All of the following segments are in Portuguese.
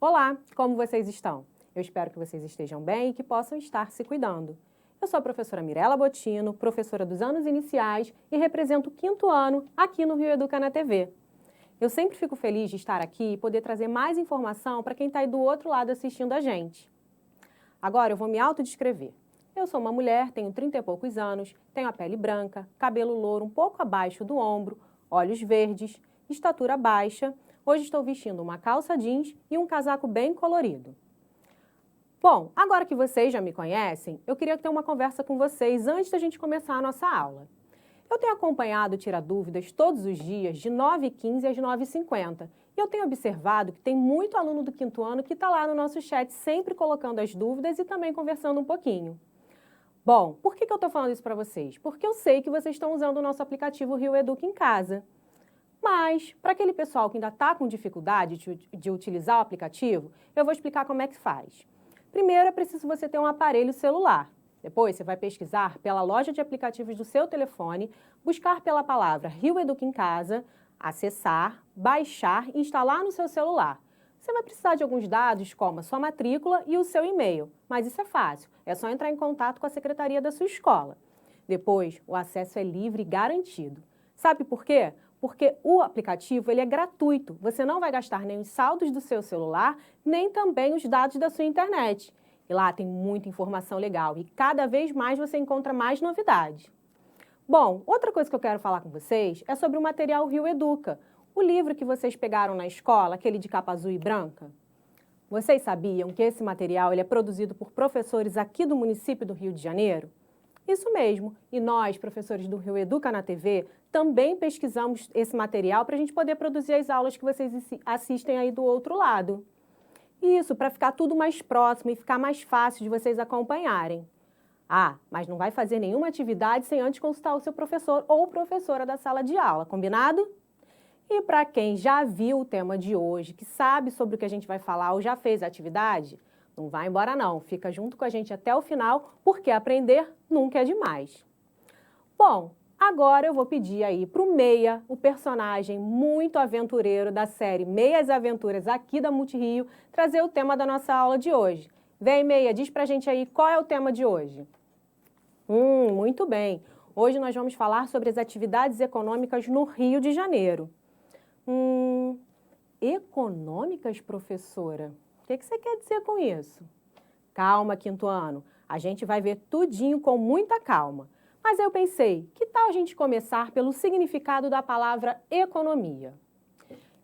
Olá, como vocês estão? Eu espero que vocês estejam bem e que possam estar se cuidando. Eu sou a professora Mirela Bottino, professora dos anos iniciais e represento o 5º ano aqui no Rio Educa na TV. Eu sempre fico feliz de estar aqui e poder trazer mais informação para quem está aí do outro lado assistindo a gente. Agora eu vou me autodescrever. Eu sou uma mulher, tenho 30 e poucos anos, tenho a pele branca, cabelo louro um pouco abaixo do ombro, olhos verdes, estatura baixa. Hoje estou vestindo uma calça jeans e um casaco bem colorido. Bom, agora que vocês já me conhecem, eu queria ter uma conversa com vocês antes da gente começar a nossa aula. Eu tenho acompanhado o Tira Dúvidas todos os dias, de 9h15 às 9h50. E eu tenho observado que tem muito aluno do 5º ano que está lá no nosso chat, sempre colocando as dúvidas e também conversando um pouquinho. Bom, por que eu estou falando isso para vocês? Porque eu sei que vocês estão usando o nosso aplicativo Rio Educa em casa. Mas, para aquele pessoal que ainda está com dificuldade de utilizar o aplicativo, eu vou explicar como é que faz. Primeiro, é preciso você ter um aparelho celular. Depois, você vai pesquisar pela loja de aplicativos do seu telefone, buscar pela palavra Rio Educa em Casa, acessar, baixar e instalar no seu celular. Você vai precisar de alguns dados, como a sua matrícula e o seu e-mail, mas isso é fácil, é só entrar em contato com a secretaria da sua escola. Depois, o acesso é livre e garantido. Sabe por quê? Porque o aplicativo ele é gratuito, você não vai gastar nem os saldos do seu celular, nem também os dados da sua internet. E lá tem muita informação legal e cada vez mais você encontra mais novidades. Bom, outra coisa que eu quero falar com vocês é sobre o material Rio Educa, o livro que vocês pegaram na escola, aquele de capa azul e branca. Vocês sabiam que esse material ele é produzido por professores aqui do município do Rio de Janeiro? Isso mesmo, e nós, professores do Rio Educa na TV, também pesquisamos esse material para a gente poder produzir as aulas que vocês assistem aí do outro lado. Isso, para ficar tudo mais próximo e ficar mais fácil de vocês acompanharem. Ah, mas não vai fazer nenhuma atividade sem antes consultar o seu professor ou professora da sala de aula, combinado? E para quem já viu o tema de hoje, que sabe sobre o que a gente vai falar ou já fez a atividade, não vai embora não, fica junto com a gente até o final, porque aprender nunca é demais. Bom, agora eu vou pedir aí para o Meia, o personagem muito aventureiro da série Meias Aventuras aqui da Multirio, trazer o tema da nossa aula de hoje. Vem, Meia, diz pra gente aí qual é o tema de hoje. Muito bem. Hoje nós vamos falar sobre as atividades econômicas no Rio de Janeiro. Econômicas, professora? O que você quer dizer com isso? Calma, 5º ano. A gente vai ver tudinho com muita calma. Mas eu pensei, que tal a gente começar pelo significado da palavra economia?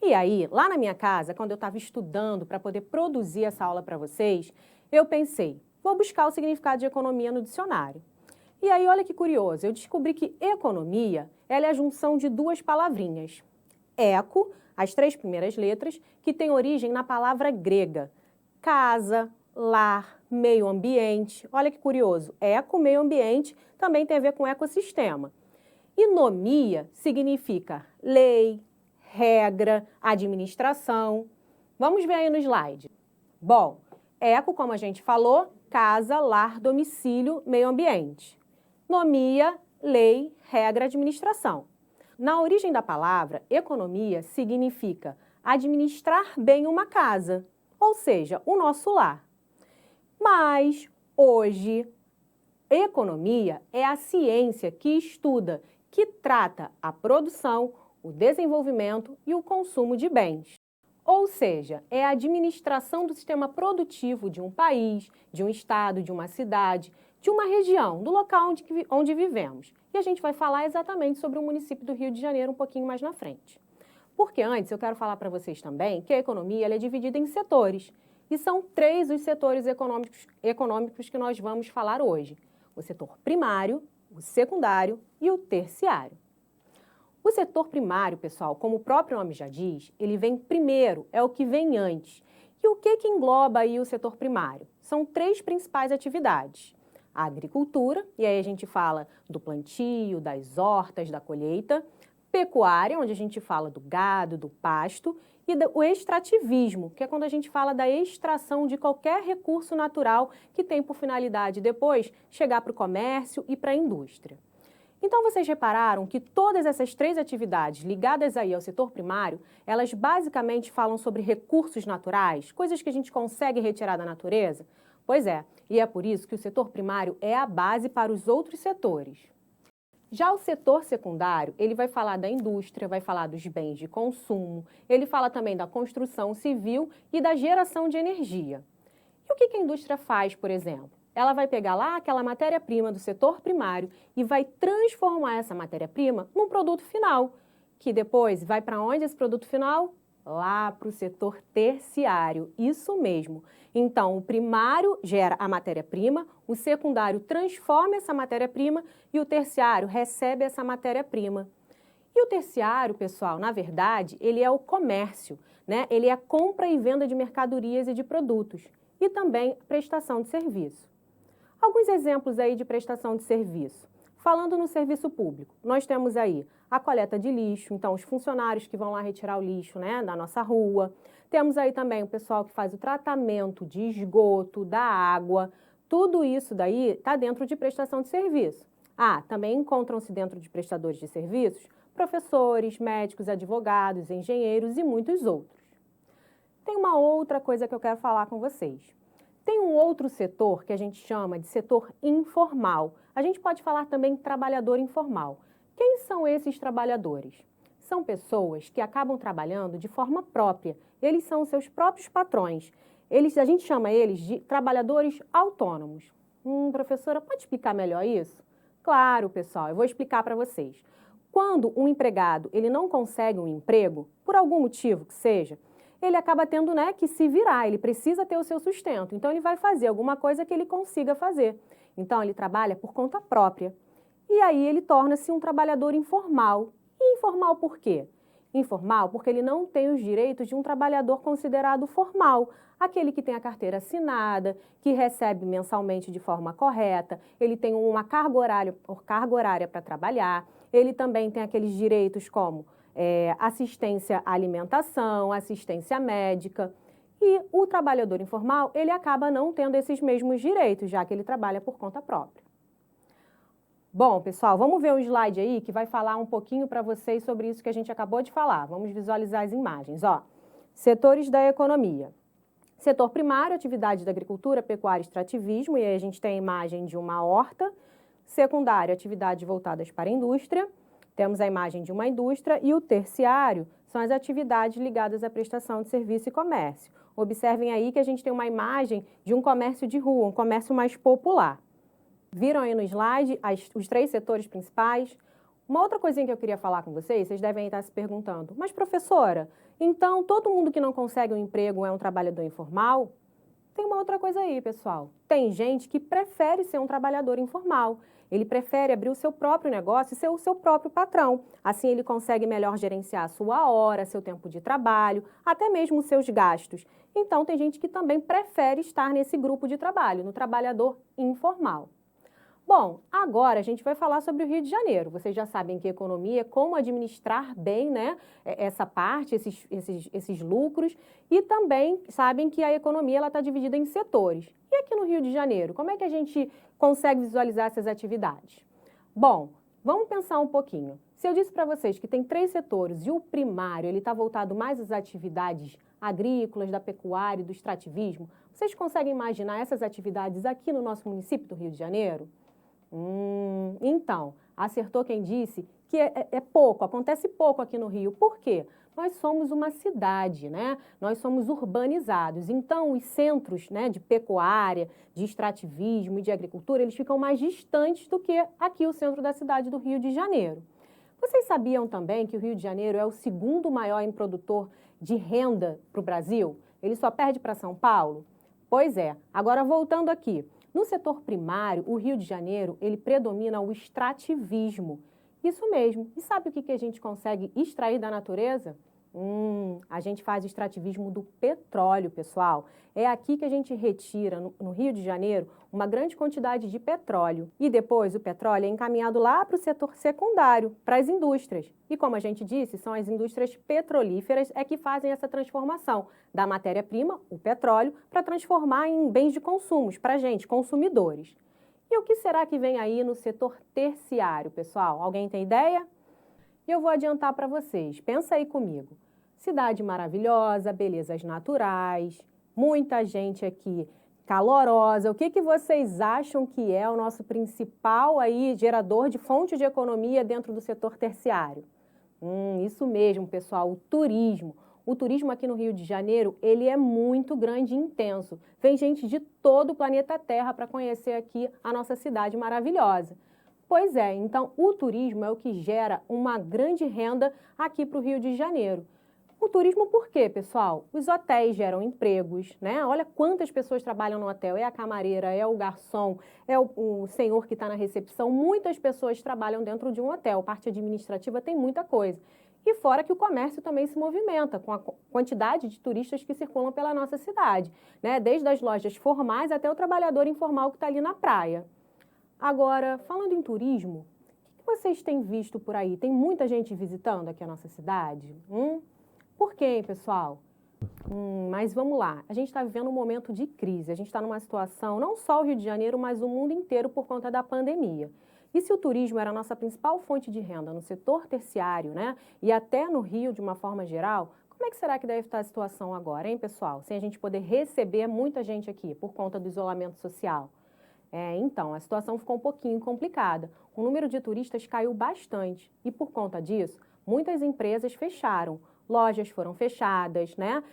E aí, lá na minha casa, quando eu estava estudando para poder produzir essa aula para vocês, eu pensei, vou buscar o significado de economia no dicionário. E aí, olha que curioso, eu descobri que economia ela é a junção de duas palavrinhas. Eco, as 3 primeiras letras, que tem origem na palavra grega. Casa, lar, meio ambiente. Olha que curioso, eco, meio ambiente, também tem a ver com ecossistema. E nomia significa lei, regra, administração. Vamos ver aí no slide. Bom, eco, como a gente falou, casa, lar, domicílio, meio ambiente. Nomia, lei, regra, administração. Na origem da palavra, economia significa administrar bem uma casa, ou seja, o nosso lar. Mas, hoje, economia é a ciência que estuda, que trata a produção, o desenvolvimento e o consumo de bens. Ou seja, é a administração do sistema produtivo de um país, de um estado, de uma cidade, de uma região, do local onde vivemos. E a gente vai falar exatamente sobre o município do Rio de Janeiro um pouquinho mais na frente. Porque antes eu quero falar para vocês também que a economia ela é dividida em setores. E são 3 os setores econômicos que nós vamos falar hoje. O setor primário, o secundário e o terciário. O setor primário, pessoal, como o próprio nome já diz, ele vem primeiro, é o que vem antes. E o que engloba aí o setor primário? São 3 principais atividades. A agricultura, e aí a gente fala do plantio, das hortas, da colheita. Pecuária, onde a gente fala do gado, do pasto. E o extrativismo, que é quando a gente fala da extração de qualquer recurso natural que tem por finalidade depois chegar para o comércio e para a indústria. Então, vocês repararam que todas essas três atividades ligadas aí ao setor primário, elas basicamente falam sobre recursos naturais, coisas que a gente consegue retirar da natureza? Pois é, e é por isso que o setor primário é a base para os outros setores. Já o setor secundário, ele vai falar da indústria, vai falar dos bens de consumo, ele fala também da construção civil e da geração de energia. E o que a indústria faz, por exemplo? Ela vai pegar lá aquela matéria-prima do setor primário e vai transformar essa matéria-prima num produto final, que depois vai para onde esse produto final? Lá para o setor terciário, isso mesmo. Então, o primário gera a matéria-prima, o secundário transforma essa matéria-prima e o terciário recebe essa matéria-prima. E o terciário, pessoal, na verdade, ele é o comércio, né? Ele é a compra e venda de mercadorias e de produtos e também prestação de serviço. Alguns exemplos aí de prestação de serviço. Falando no serviço público, nós temos aí a coleta de lixo, então os funcionários que vão lá retirar o lixo, né, da nossa rua. Temos aí também o pessoal que faz o tratamento de esgoto, da água. Tudo isso daí está dentro de prestação de serviço. Ah, também encontram-se dentro de prestadores de serviços professores, médicos, advogados, engenheiros e muitos outros. Tem uma outra coisa que eu quero falar com vocês. Tem um outro setor que a gente chama de setor informal. A gente pode falar também trabalhador informal. Quem são esses trabalhadores? São pessoas que acabam trabalhando de forma própria. Eles são seus próprios patrões. A gente chama eles de trabalhadores autônomos. Professora, pode explicar melhor isso? Claro, pessoal, eu vou explicar para vocês. Quando um empregado ele não consegue um emprego, por algum motivo que seja, ele acaba tendo, né, que se virar, ele precisa ter o seu sustento. Então, ele vai fazer alguma coisa que ele consiga fazer. Então, ele trabalha por conta própria. E aí, ele torna-se um trabalhador informal. E informal por quê? Informal porque ele não tem os direitos de um trabalhador considerado formal. Aquele que tem a carteira assinada, que recebe mensalmente de forma correta, ele tem uma carga horária para trabalhar, ele também tem aqueles direitos como assistência à alimentação, assistência médica. E o trabalhador informal, ele acaba não tendo esses mesmos direitos, já que ele trabalha por conta própria. Bom, pessoal, vamos ver um slide aí que vai falar um pouquinho para vocês sobre isso que a gente acabou de falar. Vamos visualizar as imagens. Ó, setores da economia. Setor primário, atividade da agricultura, pecuária e extrativismo, e aí a gente tem a imagem de uma horta. Secundário, atividades voltadas para a indústria. Temos a imagem de uma indústria e o terciário são as atividades ligadas à prestação de serviço e comércio. Observem aí que a gente tem uma imagem de um comércio de rua, um comércio mais popular. Viram aí no slide os três setores principais? Uma outra coisinha que eu queria falar com vocês devem estar se perguntando, mas professora, então todo mundo que não consegue um emprego é um trabalhador informal? Tem uma outra coisa aí, pessoal. Tem gente que prefere ser um trabalhador informal. Ele prefere abrir o seu próprio negócio e ser o seu próprio patrão. Assim, ele consegue melhor gerenciar a sua hora, seu tempo de trabalho, até mesmo os seus gastos. Então, tem gente que também prefere estar nesse grupo de trabalho, no trabalhador informal. Bom, agora a gente vai falar sobre o Rio de Janeiro. Vocês já sabem que economia é como administrar bem, né, essa parte, esses lucros, e também sabem que a economia está dividida em setores. E aqui no Rio de Janeiro, como é que a gente consegue visualizar essas atividades? Bom, vamos pensar um pouquinho. Se eu disse para vocês que tem três setores e o primário está voltado mais às atividades agrícolas, da pecuária e do extrativismo, vocês conseguem imaginar essas atividades aqui no nosso município do Rio de Janeiro? Então, acertou quem disse que é pouco, acontece pouco aqui no Rio. Por quê? Nós somos uma cidade, né? Nós somos urbanizados. Então, os centros, né, de pecuária, de extrativismo e de agricultura, eles ficam mais distantes do que aqui o centro da cidade do Rio de Janeiro. Vocês sabiam também que o Rio de Janeiro é o segundo maior produtor de renda para o Brasil? Ele só perde para São Paulo? Pois é. Agora, voltando aqui. No setor primário, o Rio de Janeiro, ele predomina o extrativismo. Isso mesmo. E sabe o que a gente consegue extrair da natureza? A gente faz o extrativismo do petróleo, pessoal. É aqui que a gente retira, no Rio de Janeiro, uma grande quantidade de petróleo. E depois o petróleo é encaminhado lá para o setor secundário, para as indústrias. E como a gente disse, são as indústrias petrolíferas que fazem essa transformação da matéria-prima, o petróleo, para transformar em bens de consumo para a gente, consumidores. E o que será que vem aí no setor terciário, pessoal? Alguém tem ideia? E eu vou adiantar para vocês. Pensa aí comigo. Cidade maravilhosa, belezas naturais, muita gente aqui calorosa. O que vocês acham que é o nosso principal aí gerador de fonte de economia dentro do setor terciário? Isso mesmo, pessoal, o turismo. O turismo aqui no Rio de Janeiro, ele é muito grande e intenso. Vem gente de todo o planeta Terra para conhecer aqui a nossa cidade maravilhosa. Pois é, então o turismo é o que gera uma grande renda aqui para o Rio de Janeiro. O turismo por quê, pessoal? Os hotéis geram empregos, né? Olha quantas pessoas trabalham no hotel. É a camareira, é o garçom, é o senhor que está na recepção. Muitas pessoas trabalham dentro de um hotel. Parte administrativa tem muita coisa. E fora que o comércio também se movimenta com a quantidade de turistas que circulam pela nossa cidade, né? Desde as lojas formais até o trabalhador informal que está ali na praia. Agora, falando em turismo, o que vocês têm visto por aí? Tem muita gente visitando aqui a nossa cidade? Por quê, hein, pessoal? Mas vamos lá, a gente está vivendo um momento de crise, a gente está numa situação, não só o Rio de Janeiro, mas o mundo inteiro por conta da pandemia. E se o turismo era a nossa principal fonte de renda no setor terciário, né, e até no Rio de uma forma geral, como é que será que deve estar a situação agora, hein, pessoal? Sem a gente poder receber muita gente aqui por conta do isolamento social. Então, a situação ficou um pouquinho complicada. O número de turistas caiu bastante e, por conta disso, muitas empresas fecharam. Lojas foram fechadas, né?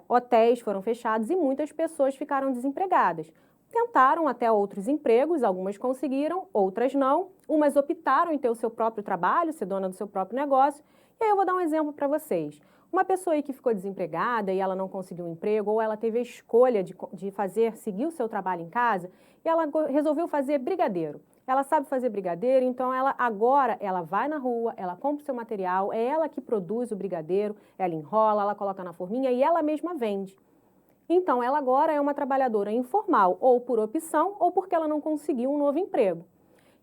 Hotéis foram fechados e muitas pessoas ficaram desempregadas. Tentaram até outros empregos, algumas conseguiram, outras não. Umas optaram em ter o seu próprio trabalho, ser dona do seu próprio negócio. E aí eu vou dar um exemplo para vocês. Uma pessoa aí que ficou desempregada e ela não conseguiu um emprego, ou ela teve a escolha de seguir o seu trabalho em casa, e ela resolveu fazer brigadeiro. Ela sabe fazer brigadeiro, então agora ela vai na rua, ela compra o seu material, é ela que produz o brigadeiro, ela enrola, ela coloca na forminha e ela mesma vende. Então, ela agora é uma trabalhadora informal, ou por opção, ou porque ela não conseguiu um novo emprego.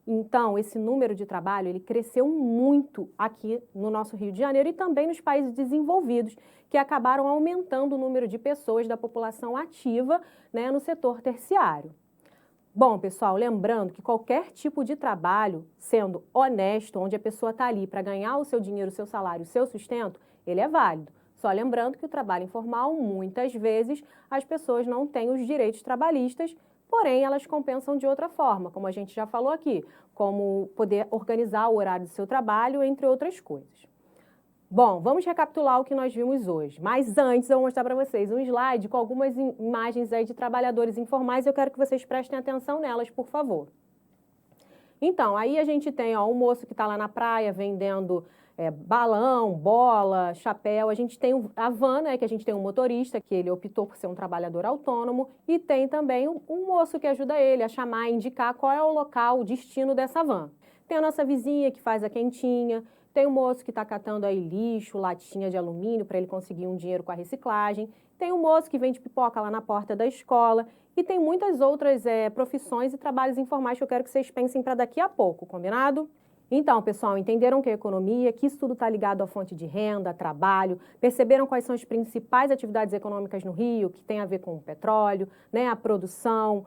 Então, esse número de trabalho, ele cresceu muito aqui no nosso Rio de Janeiro e também nos países desenvolvidos, que acabaram aumentando o número de pessoas da população ativa, né, no setor terciário. Bom, pessoal, lembrando que qualquer tipo de trabalho, sendo honesto, onde a pessoa está ali para ganhar o seu dinheiro, o seu salário, o seu sustento, ele é válido. Só lembrando que o trabalho informal, muitas vezes, as pessoas não têm os direitos trabalhistas, porém elas compensam de outra forma, como a gente já falou aqui, como poder organizar o horário do seu trabalho, entre outras coisas. Bom, vamos recapitular o que nós vimos hoje, mas antes eu vou mostrar para vocês um slide com algumas imagens aí de trabalhadores informais e eu quero que vocês prestem atenção nelas, por favor. Então, aí a gente tem um moço que está lá na praia vendendo balão, bola, chapéu. A gente tem a van, né, que a gente tem um motorista, que ele optou por ser um trabalhador autônomo, e tem também um moço que ajuda ele a chamar, a indicar qual é o local, o destino dessa van. Tem a nossa vizinha que faz a quentinha, tem o moço que está catando aí lixo, latinha de alumínio para ele conseguir um dinheiro com a reciclagem, tem o moço que vende pipoca lá na porta da escola e tem muitas outras profissões e trabalhos informais que eu quero que vocês pensem para daqui a pouco, combinado? Então, pessoal, entenderam que a economia, que isso tudo está ligado à fonte de renda, a trabalho, perceberam quais são as principais atividades econômicas no Rio, que tem a ver com o petróleo, né, a produção,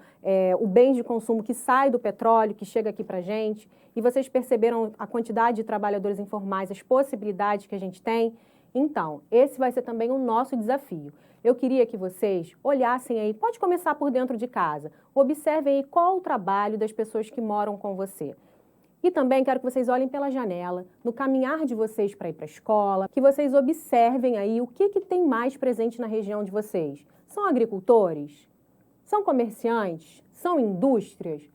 o bem de consumo que sai do petróleo, que chega aqui para a gente, e vocês perceberam a quantidade de trabalhadores informais, as possibilidades que a gente tem? Então, esse vai ser também o nosso desafio. Eu queria que vocês olhassem aí, pode começar por dentro de casa, observem aí qual o trabalho das pessoas que moram com você. E também quero que vocês olhem pela janela, no caminhar de vocês para ir para a escola, que vocês observem aí o que tem mais presente na região de vocês. São agricultores? São comerciantes? São indústrias?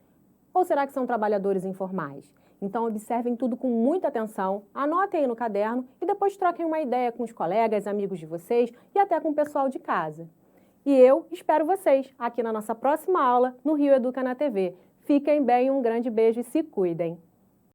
Ou será que são trabalhadores informais? Então observem tudo com muita atenção, anotem aí no caderno e depois troquem uma ideia com os colegas, amigos de vocês e até com o pessoal de casa. E eu espero vocês aqui na nossa próxima aula no Rio Educa na TV. Fiquem bem, um grande beijo e se cuidem!